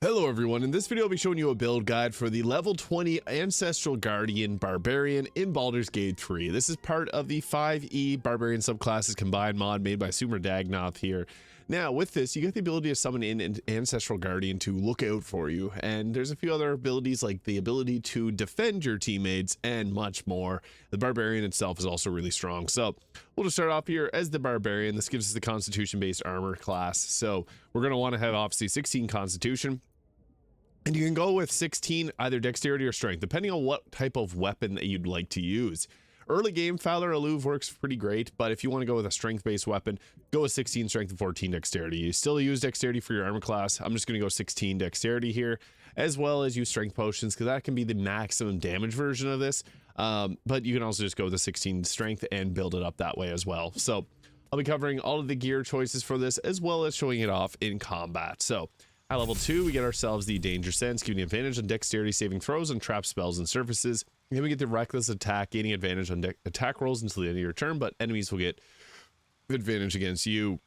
Hello everyone, in this video I'll be showing you a build guide for the level 20 Ancestral Guardian Barbarian in Baldur's Gate 3. This is part of the 5e Barbarian subclasses combined mod made by Sumradagnoth here. Now with this, you get the ability to summon in an Ancestral Guardian to look out for you, and there's a few other abilities like the ability to defend your teammates and much more. The Barbarian itself is also really strong, so we'll just start off here as the Barbarian. This gives us the Constitution based armor class, so we're going to want to have obviously 16 Constitution. And you can go with 16, either dexterity or strength, depending on what type of weapon that you'd like to use. Early game, Fowler Alluve works pretty great, but if you want to go with a strength-based weapon, go with 16 strength and 14 dexterity. You still use dexterity for your armor class. I'm just going to go 16 dexterity here, as well as use strength potions, because that can be the maximum damage version of this. But you can also just go with the 16 strength and build it up that way as well. So I'll be covering all of the gear choices for this, as well as showing it off in combat. So at level 2, we get ourselves the Danger Sense, giving advantage on dexterity saving throws and trap spells and surfaces. Then we get the Reckless Attack, gaining advantage on attack rolls until the end of your turn, but enemies will get advantage against you.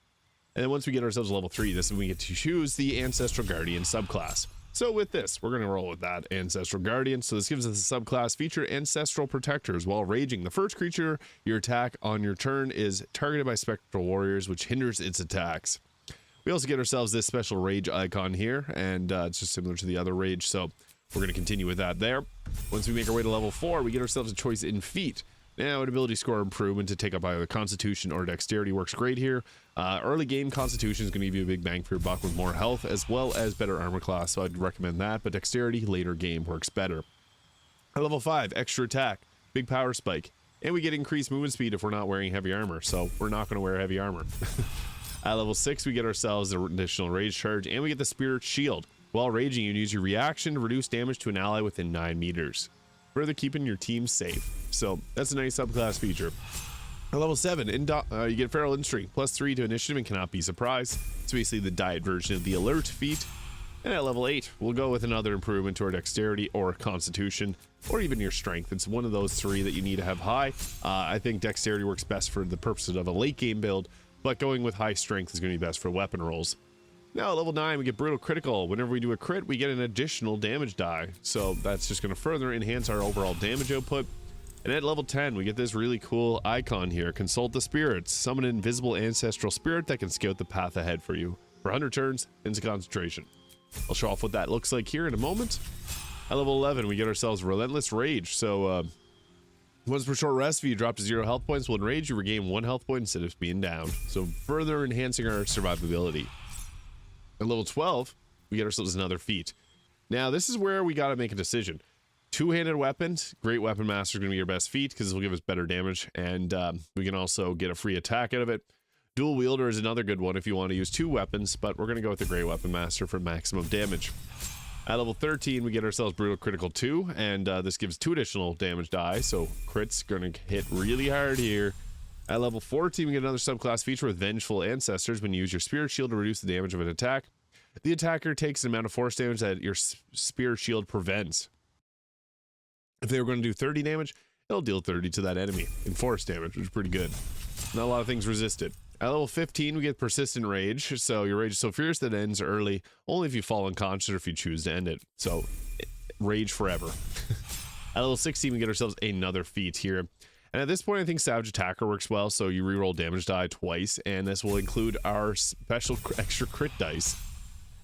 And then once we get ourselves level 3, this is when we get to choose the Ancestral Guardian subclass. So with this, we're going to roll with that Ancestral Guardian. So this gives us a subclass feature Ancestral Protectors. While raging, the first creature your attack on your turn is targeted by Spectral Warriors, which hinders its attacks. We also get ourselves this special rage icon here, and it's just similar to the other rage, so we're going to continue with that there. Once we make our way to level 4, we get ourselves a choice in feat. Now, an ability score improvement to take up either Constitution or Dexterity works great here. Early game Constitution is going to give you a big bang for your buck with more health, as well as better armor class, so I'd recommend that, but Dexterity later game works better. At level 5, extra attack, big power spike, and we get increased movement speed if we're not wearing heavy armor, so we're not going to wear heavy armor. At level 6, we get ourselves an additional rage charge, and we get the Spirit Shield. While raging, you can use your reaction to reduce damage to an ally within 9 meters, further keeping your team safe. So that's a nice subclass feature. At level 7, you get Feral Instinct, +3 to initiative and cannot be surprised. It's basically the diet version of the alert feat. And at level 8, we'll go with another improvement to our dexterity or constitution, or even your strength. It's one of those 3 that you need to have high. I think dexterity works best for the purposes of a late game build, but going with high strength is going to be best for weapon rolls. Now at level 9, we get Brutal Critical. Whenever we do a crit, we get an additional damage die. So that's just going to further enhance our overall damage output. And at level 10, we get this really cool icon here. Consult the Spirits. Summon an invisible ancestral spirit that can scout the path ahead for you. For 100 turns, into concentration. I'll show off what that looks like here in a moment. At level 11, we get ourselves Relentless Rage. So, once per short rest, if you drop to 0 health points while in rage, you regain 1 health point instead of being down. So further enhancing our survivability. At level 12, we get ourselves another feat. Now this is where we got to make a decision. Two-handed weapons, Great Weapon Master is going to be your best feat because this will give us better damage, and we can also get a free attack out of it. Dual Wielder is another good one if you want to use 2 weapons, but we're going to go with the Great Weapon Master for maximum damage. At level 13, we get ourselves Brutal Critical 2, and this gives 2 additional damage die, so crits going to hit really hard here. At level 14, we get another subclass feature with Vengeful Ancestors. When you use your Spirit Shield to reduce the damage of an attack, the attacker takes an amount of force damage that your Spirit Shield prevents. If they were going to do 30 damage, it'll deal 30 to that enemy in force damage, which is pretty good. Not a lot of things resisted. At level 15, we get Persistent Rage, so your rage is so fierce that it ends early, only if you fall unconscious or if you choose to end it. So, rage forever. At level 16, we get ourselves another feat here. And at this point, I think Savage Attacker works well, so you reroll damage die twice, and this will include our special extra crit dice.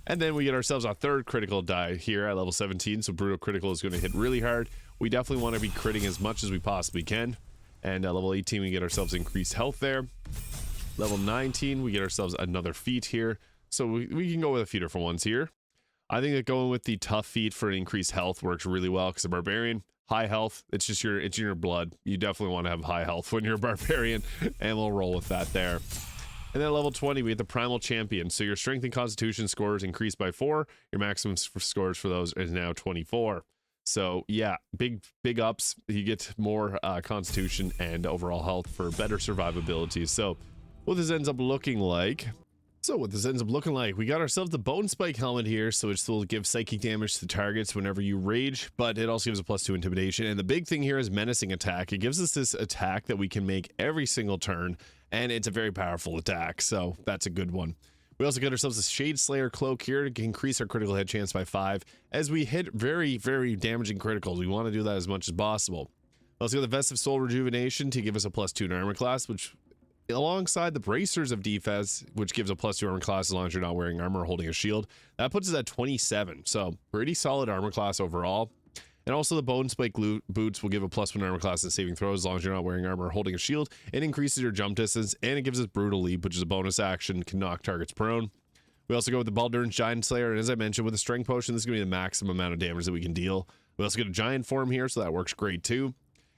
And then we get ourselves our third critical die here at level 17, so Brutal Critical is going to hit really hard. We definitely want to be critting as much as we possibly can. And at level 18, we get ourselves increased health there. Level 19, we get ourselves another feat here. So we can go with a few different ones here. I think that going with the tough feat for an increased health works really well because a barbarian, high health, it's in your blood. You definitely want to have high health when you're a barbarian, and we'll roll with that there. And then level 20, we get the Primal Champion. So your strength and constitution scores increase by 4. Your maximum scores for those is now 24. So yeah, big ups. You get more constitution and overall health for better survivability. So what this ends up looking like. We got ourselves the Bone Spike helmet here, so it will give psychic damage to targets whenever you rage, but it also gives a +2 intimidation. And the big thing here is Menacing Attack. It gives us this attack that we can make every single turn, and it's a very powerful attack, so that's a good one. We also get ourselves a Shade Slayer cloak here to increase our critical hit chance by 5 as we hit very, very damaging criticals. We want to do that as much as possible. We also got the Vest of Soul Rejuvenation to give us a +2 in armor class, which alongside the Bracers of Defense, which gives a +2 armor class as long as you're not wearing armor or holding a shield. That puts us at 27, so pretty solid armor class overall. And also the Bone Spike boots will give a +1 armor class and saving throws as long as you're not wearing armor or holding a shield. It increases your jump distance, and it gives us Brutal Leap, which is a bonus action, can knock targets prone. We also go with the Baldur's Giant Slayer, and as I mentioned, with the Strength Potion, this is going to be the maximum amount of damage that we can deal. We also get a Giant form here, so that works great too.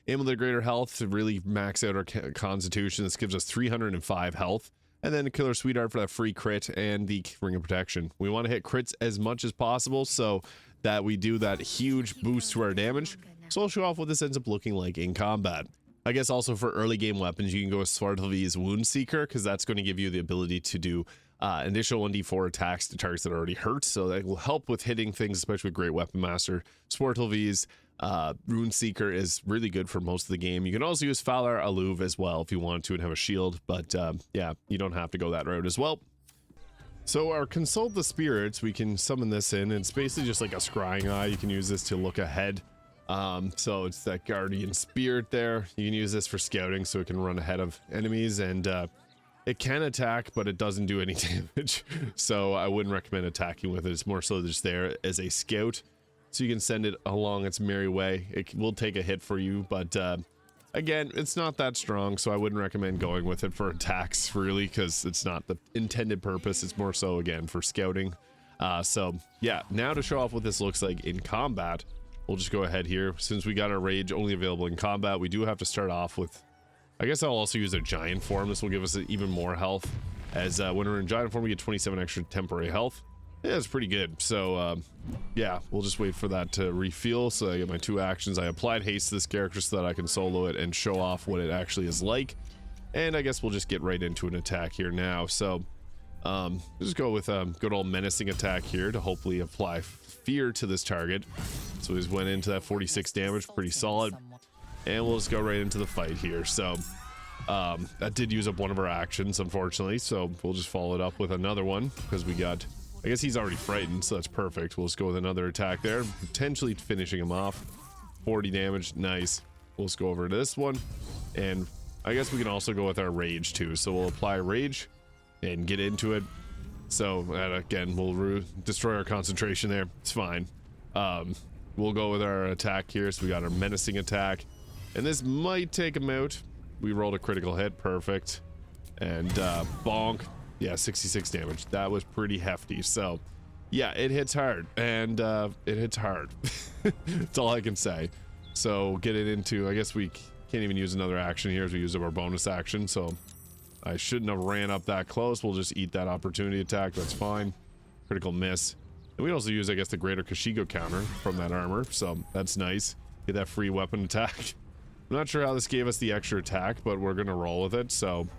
Amulet of Greater Health to really max out our Constitution. This gives us 305 health. And then a Killer Sweetheart for that free crit and the Ring of Protection. We want to hit crits as much as possible so that we do that huge boost to our damage. So I'll show off what this ends up looking like in combat. I guess also for early game weapons, you can go with Svartalvi's Wound Seeker, because that's going to give you the ability to do additional 1d4 attacks to targets that are already hurt. So that will help with hitting things, especially with Great Weapon Master. Svartalvi's Rune Seeker is really good for most of the game. You can also use Falar Aluv as well if you want to and have a shield, but yeah, you don't have to go that route as well. So our Consult the Spirits, we can summon this in, and it's basically just like a scrying eye. You can use this to look ahead. So it's that Guardian Spirit there. You can use this for scouting so it can run ahead of enemies, and it can attack, but it doesn't do any damage. So I wouldn't recommend attacking with it. It's more so just there as a scout. So you can send it along its merry way. It will take a hit for you, but again, it's not that strong, so I wouldn't recommend going with it for attacks, really, because it's not the intended purpose. It's more so, again, for scouting. So, yeah, now to show off what this looks like in combat, we'll just go ahead here. Since we got our Rage only available in combat, we do have to start off with... I guess I'll also use a Giant form. This will give us even more health, as when we're in Giant form, we get 27 extra temporary health. Yeah, it's pretty good. So, yeah, we'll just wait for that to refuel. So I get my 2 actions. I applied haste to this character so that I can solo it and show off what it actually is like. And I guess we'll just get right into an attack here now. So, just go with good old menacing attack here to hopefully apply fear to this target. So we just went into that 46 damage, pretty solid. And we'll just go right into the fight here. So, that did use up one of our actions, unfortunately. So we'll just follow it up with another one because we got... I guess he's already frightened, so that's perfect. We'll just go with another attack there, potentially finishing him off. 40 damage, nice. We'll just go over to this one, and I guess we can also go with our Rage too. So we'll apply Rage and get into it. So again, we'll destroy our concentration there. It's fine. We'll go with our attack here. So we got our Menacing attack, and this might take him out. We rolled a critical hit, perfect, and bonk. Yeah, 66 damage. That was pretty hefty. So, yeah, it hits hard, and it hits hard. That's all I can say. So, get it into, I guess we can't even use another action here as we use up our bonus action. So, I shouldn't have ran up that close. We'll just eat that opportunity attack. That's fine. Critical miss. And we also use, I guess, the Greater Kashigo counter from that armor. So, that's nice. Get that free weapon attack. I'm not sure how this gave us the extra attack, but we're going to roll with it. So,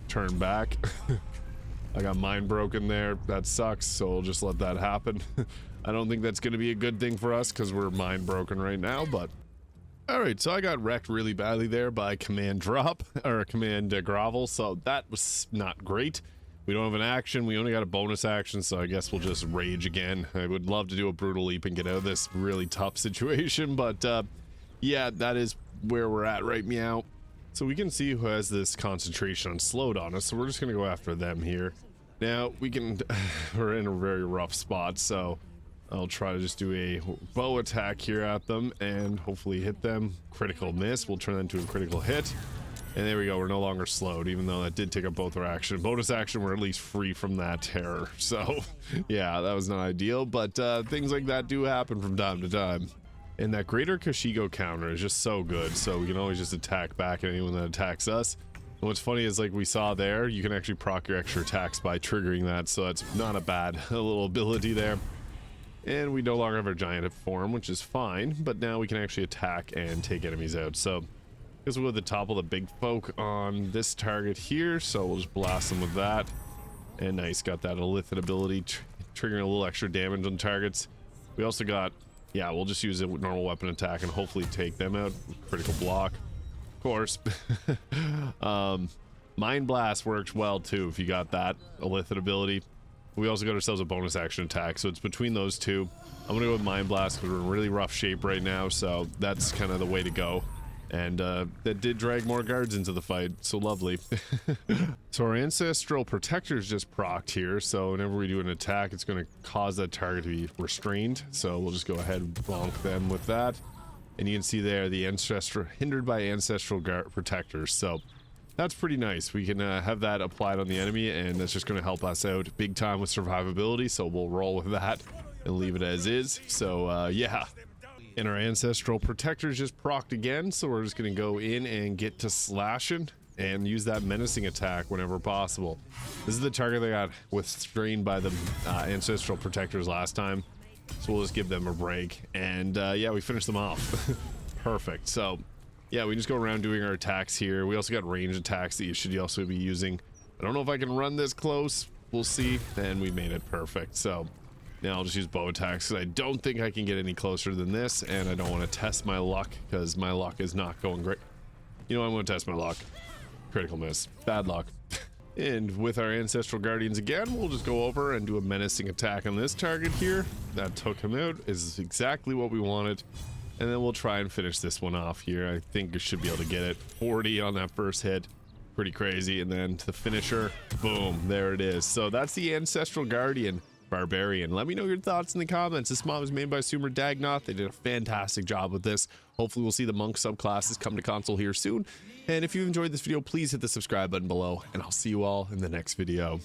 turn back. I got mine broken there. That sucks, so we'll just let that happen. I don't think that's going to be a good thing for us because we're mind broken right now, but alright, so I got wrecked really badly there by command drop or command grovel, so that was not great. We don't have an action, we only got a bonus action, so I guess we'll just rage again. I would love to do a brutal leap and get out of this really tough situation, but yeah, that is where we're at right meow. So we can see who has this concentration on slowed on us, so we're just gonna go after them here. Now we can we're in a very rough spot, so I'll try to just do a bow attack here at them and hopefully hit them. Critical miss, we'll turn that into a critical hit, and there we go. We're no longer slowed, even though that did take up both our action. Bonus action, we're at least free from that terror. So yeah, that was not ideal, but things like that do happen from time to time. And that Greater Kashigo counter is just so good, so we can always just attack back at anyone that attacks us. And what's funny is, like we saw there, you can actually proc your extra attacks by triggering that, so that's not a bad little ability there. And we no longer have our giant form, which is fine, but now we can actually attack and take enemies out. So I guess we'll go to the top of the big folk on this target here, so we'll just blast them with that. And nice, got that Illithid ability, triggering a little extra damage on targets. We also got... yeah, we'll just use a normal weapon attack and hopefully take them out. Critical block, of course. Mind Blast works well too if you got that Illithid ability. We also got ourselves a bonus action attack, so it's between those two. I'm gonna go with Mind Blast because we're in really rough shape right now, so that's kind of the way to go. And that did drag more guards into the fight, so lovely. So our Ancestral Protector's just procced here, so whenever we do an attack, it's going to cause that target to be restrained. So we'll just go ahead and bonk them with that. And you can see there the Ancestral, hindered by Ancestral Protectors. So that's pretty nice. We can have that applied on the enemy, and that's just going to help us out big time with survivability. So we'll roll with that and leave it as is. So yeah. And our Ancestral Protectors just procced again, so we're just going to go in and get to slashing and use that menacing attack whenever possible. This is the target that got withstrained by the Ancestral Protectors last time, so we'll just give them a break. And yeah, we finished them off. Perfect. So yeah, we just go around doing our attacks here. We also got range attacks that you should also be using. I don't know if I can run this close. We'll see. And we made it perfect. So now I'll just use bow attacks because I don't think I can get any closer than this, and I don't want to test my luck because my luck is not going great. You know, I'm going to test my luck. Critical miss. Bad luck. And with our Ancestral Guardians again, we'll just go over and do a menacing attack on this target here. That took him out. Is exactly what we wanted. And then we'll try and finish this one off here. I think we should be able to get it. 40 on that first hit. Pretty crazy. And then to the finisher, boom, there it is. So that's the Ancestral Guardian Barbarian. Let me know your thoughts in the comments. This mod was made by Sumradagnoth. They did a fantastic job with this. Hopefully we'll see the monk subclasses come to console here soon. And if you enjoyed this video, please hit the subscribe button below, and I'll see you all in the next video.